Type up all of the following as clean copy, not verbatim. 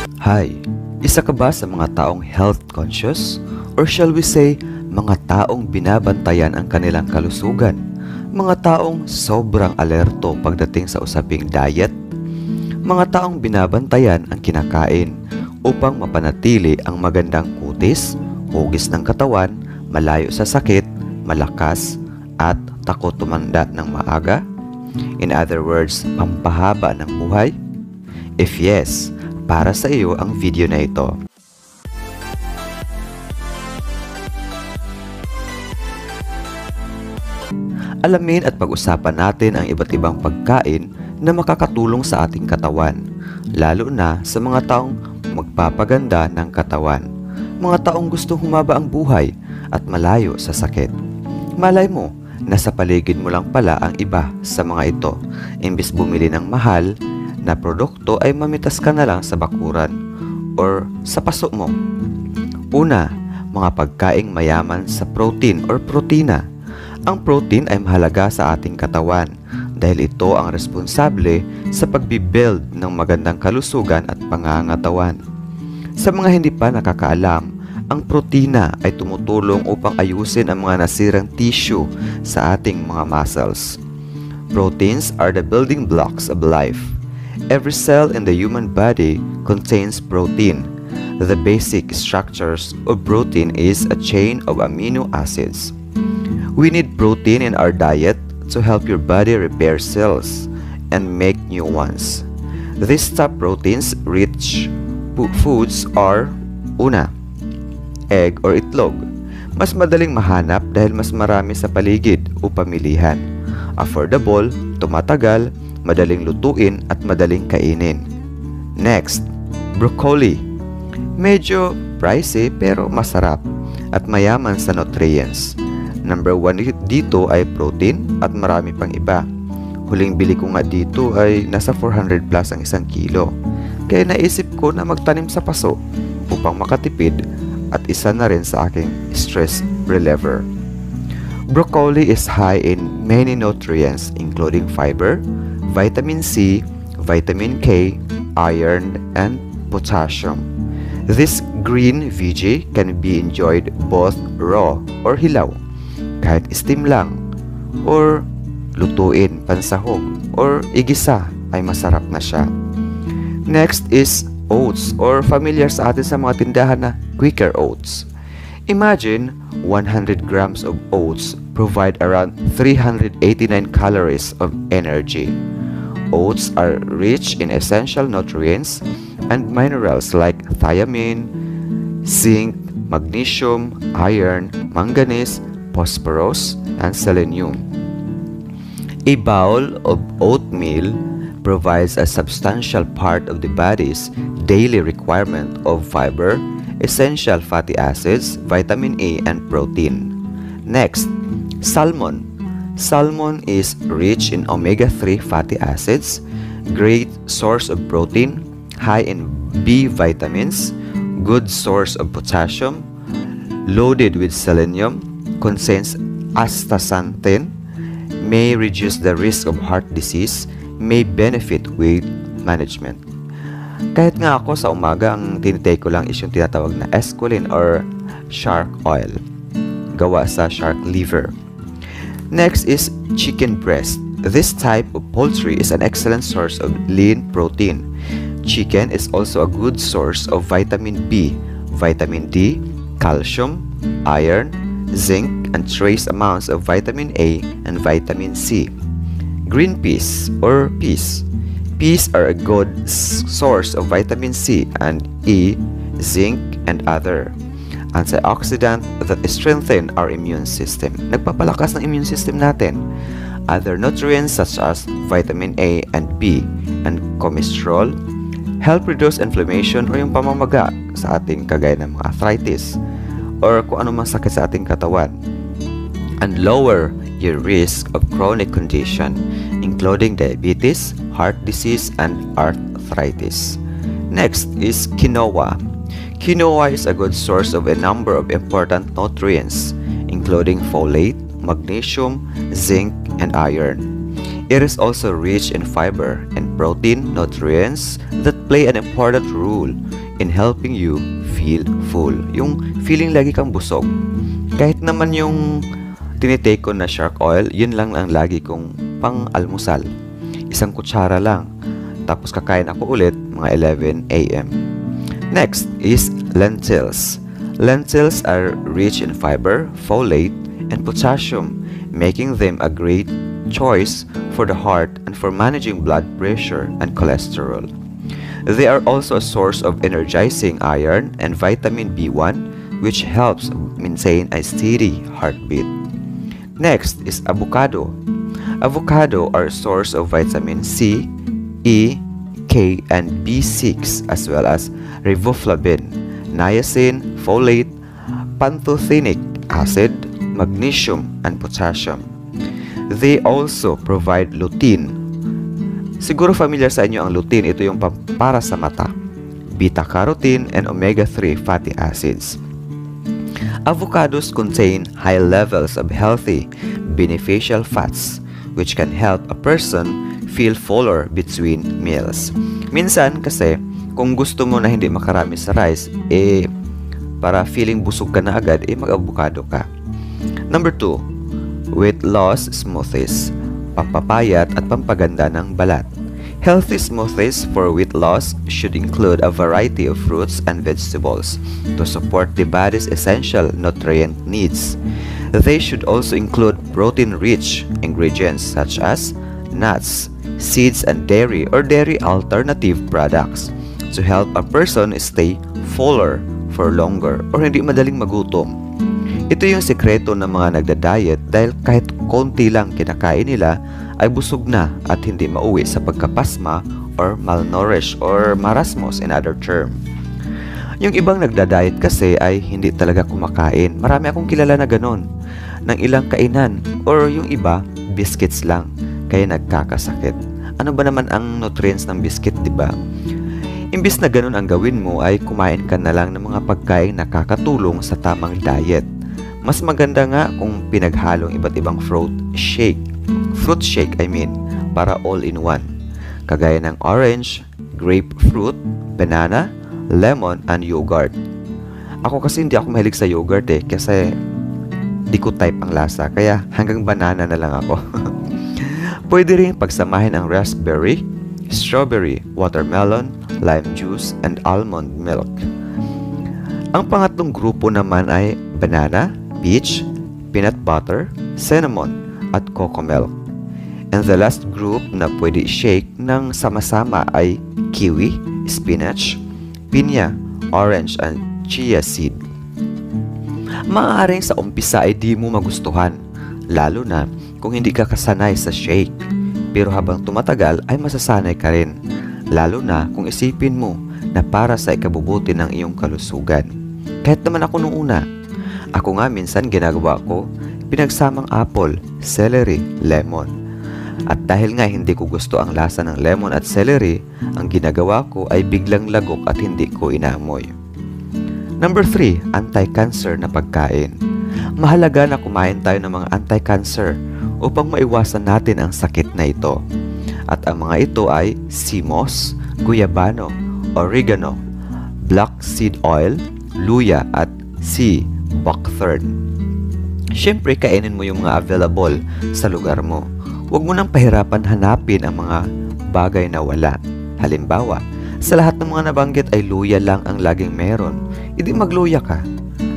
Hi, isa ka ba sa mga taong health conscious? Or shall we say, mga taong binabantayan ang kanilang kalusugan? Mga taong sobrang alerto pagdating sa usaping diet? Mga taong binabantayan ang kinakain upang mapanatili ang magandang kutis, hugis ng katawan, malayo sa sakit, malakas, at takot tumanda ng maaga? In other words, pampahaba ng buhay? If yes, para sa iyo ang video na ito. Alamin at pag-usapan natin ang iba't ibang pagkain na makakatulong sa ating katawan, lalo na sa mga taong magpapaganda ng katawan, mga taong gustong humaba ang buhay at malayo sa sakit. Malay mo, nasa paligid mo lang pala ang iba sa mga ito. Imbis bumili ng mahal na produkto ay mamitas ka na lang sa bakuran or sa paso mo. Una, mga pagkaing mayaman sa protein or protina. Ang protein ay mahalaga sa ating katawan dahil ito ang responsable sa pagbibuild ng magandang kalusugan at pangangatawan. Sa mga hindi pa nakakaalam, ang protina ay tumutulong upang ayusin ang mga nasirang tissue sa ating mga muscles. Proteins are the building blocks of life. Every cell in the human body contains protein. The basic structures of protein is a chain of amino acids. We need protein in our diet to help your body repair cells and make new ones. These top proteins-rich foods are: una, egg or itlog. Mas madaling mahanap dahil mas marami sa paligid o pamilihan. Affordable, tumatagal, madaling lutuin at madaling kainin. Next, broccoli. Medyo pricey pero masarap at mayaman sa nutrients. Number 1 dito ay protein at marami pang iba. Huling bili ko nga dito ay nasa 400 plus ang 1 kilo. Kaya naisip ko na magtanim sa paso upang makatipid at isa na rin sa aking stress reliever. Broccoli is high in many nutrients including fiber, vitamin C, vitamin K, iron, and potassium. This green veggie can be enjoyed both raw or hilaw, kahit steam lang, or lutuin, pansahog, or igisa ay masarap na siya. Next is oats, or familiar sa atin sa mga tindahan na Quaker Oats. Imagine 100 grams of oats provide around 389 calories of energy. Oats are rich in essential nutrients and minerals like thiamine, zinc, magnesium, iron, manganese, phosphorus, and selenium. A bowl of oatmeal provides a substantial part of the body's daily requirement of fiber, essential fatty acids, vitamin A, and protein. Next, salmon. Salmon is rich in omega-3 fatty acids, great source of protein, high in B vitamins, good source of potassium, loaded with selenium, contains astaxanthin, may reduce the risk of heart disease, may benefit weight management. Kahit nga ako sa umaga, ang tinitake ko lang is yung tinatawag na esculin or shark oil, gawa sa shark liver. Next is chicken breast. This type of poultry is an excellent source of lean protein. Chicken is also a good source of vitamin B, vitamin D, calcium, iron, zinc, and trace amounts of vitamin A and vitamin C. Green peas or peas. Peas are a good source of vitamin C and E, zinc, and other antioxidant that strengthen our immune system. Nagpapalakas ng immune system natin. Other nutrients such as vitamin A and B and cholesterol help reduce inflammation o yung pamamaga sa ating kagaya ng mga arthritis or kung ano mang sakit sa ating katawan, and lower your risk of chronic condition including diabetes, heart disease, and arthritis. Next is quinoa. Quinoa is a good source of a number of important nutrients, including folate, magnesium, zinc, and iron. It is also rich in fiber and protein nutrients that play an important role in helping you feel full. Yung feeling lagi kang busog. Kahit naman yung tinitake ko na shark oil, yun lang ang lagi kong pang-almusal. Isang kutsara lang. Tapos kakain ako ulit mga 11 a.m. Next is lentils. Lentils are rich in fiber, folate, and potassium, making them a great choice for the heart and for managing blood pressure and cholesterol. They are also a source of energizing iron and vitamin B1, which helps maintain a steady heartbeat. Next is avocado. Avocado are a source of vitamin C, E, K, and B6, as well as riboflavin, niacin, folate, pantothenic acid, magnesium, and potassium. They also provide lutein. Siguro familiar sa inyo ang lutein, ito yung para sa mata, beta-carotene, and omega-3 fatty acids. Avocados contain high levels of healthy, beneficial fats, which can help a person feel fuller between meals. Minsan kasi, kung gusto mo na hindi makarami sa rice, para feeling busog ka na agad, mag-avocado ka. Number 2, weight loss smoothies, pampapayat at pampaganda ng balat. Healthy smoothies for weight loss should include a variety of fruits and vegetables to support the body's essential nutrient needs. They should also include protein-rich ingredients such as nuts, seeds, and dairy or dairy alternative products to help a person stay fuller for longer or hindi madaling magutom. Ito yung sekreto ng mga nagda-diet dahil kahit konti lang kinakain nila ay busog na at hindi mauwi sa pagkapasma or malnourished or marasmus in other term. Yung ibang nagda-diet kasi ay hindi talaga kumakain. Marami akong kilala na ganon, ng ilang kainan or yung iba, biscuits lang, kaya nagkakasakit. Ano ba naman ang nutrients ng biscuit, diba? Imbis na ganun ang gawin mo ay kumain ka na lang ng mga pagkain na nakakatulong sa tamang diet. Mas maganda nga kung pinaghalong iba't ibang fruit shake, para all-in-one. Kagaya ng orange, grapefruit, banana, lemon, and yogurt. Ako kasi hindi ako mahilig sa yogurt kasi di ko type ang lasa, kaya hanggang banana na lang ako. Pwede rin pagsamahin ang raspberry, strawberry, watermelon, lime juice, and almond milk. Ang pangatlong grupo naman ay banana, peach, peanut butter, cinnamon, at cocoa milk. And the last group na pwede shake ng sama-sama ay kiwi, spinach, pinya, orange, and chia seed. Maaaring sa umpisa ay di mo magustuhan, lalo na kung hindi ka kasanay sa shake. Pero habang tumatagal ay masasanay ka rin, lalo na kung isipin mo na para sa ikabubuti ng iyong kalusugan. Kahit naman ako nung una, ako nga minsan ginagawa ko, pinagsamang apple, celery, lemon. At dahil nga hindi ko gusto ang lasa ng lemon at celery, ang ginagawa ko ay biglang lagok at hindi ko inaamoy. Number 3, anti-cancer na pagkain. Mahalaga na kumain tayo ng mga anti-cancer upang maiwasan natin ang sakit na ito. At ang mga ito ay sea moss, guyabano, oregano, black seed oil, luya, at sea buckthorn. Siyempre, kainin mo yung mga available sa lugar mo. Huwag mo nang pahirapan hanapin ang mga bagay na wala. Halimbawa, sa lahat ng mga nabanggit ay luya lang ang laging meron. Hindi magluya ka.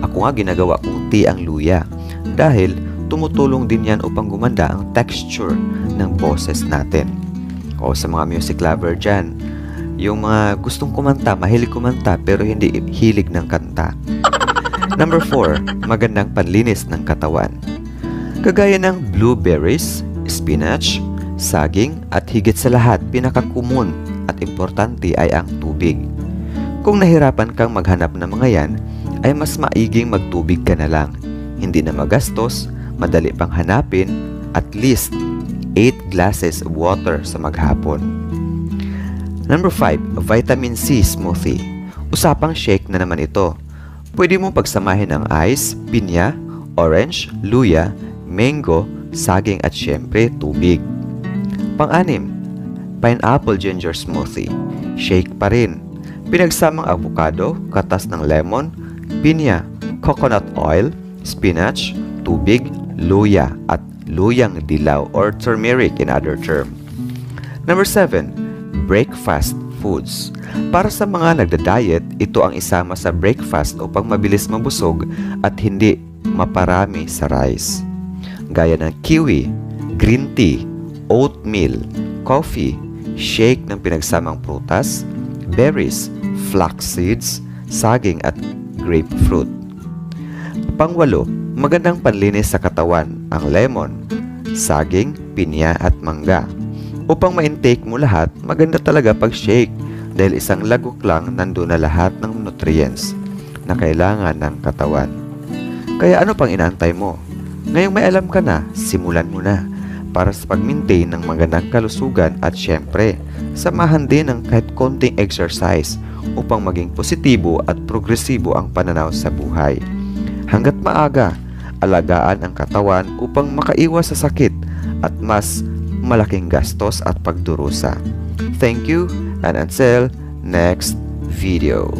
Ako nga ginagawa kong tea ang luya dahil tumutulong din yan upang gumanda ang texture ng boses natin. O sa mga music lover dyan, yung mga gustong kumanta, mahilig kumanta pero hindi hilig ng kanta. Number 4, magandang panlinis ng katawan. Kagaya ng blueberries, spinach, saging, at higit sa lahat, pinakakumon at importante ay ang tubig. Kung nahirapan kang maghanap ng mga yan, ay mas maiging magtubig ka na lang. Hindi na magastos, madali pang hanapin, at least 8 glasses of water sa maghapon. Number 5, vitamin C smoothie. Usapang shake na naman ito. Pwede mong pagsamahin ang ice, pinya, orange, luya, mango, saging at syempre tubig. Pang-anim, pineapple ginger smoothie. Shake pa rin. pinagsamang avocado, katas ng lemon, pinya, coconut oil, spinach, tubig, luya at luyang dilaw or turmeric in other term. Number 7. Breakfast foods. Para sa mga nagda-diet, ito ang isama sa breakfast upang mabilis mabusog at hindi maparami sa rice. Gaya ng kiwi, green tea, oatmeal, coffee, shake ng pinagsamang prutas, berries, flax seeds, saging at grapefruit. Pang-8, magandang panlinis sa katawan ang lemon, saging, pinya at mangga. Upang ma-intake mo lahat, maganda talaga pag shake dahil isang lagok lang nandun na lahat ng nutrients na kailangan ng katawan. Kaya ano pang inaantay mo? Ngayong may alam ka na, simulan mo na para sa pag-maintain ng magandang kalusugan at syempre, samahan din ng kahit konting exercise upang maging positibo at progresibo ang pananaw sa buhay. Hanggat maaga, alagaan ang katawan upang makaiwas sa sakit at mas malaking gastos at pagdurusa. Thank you and until next video.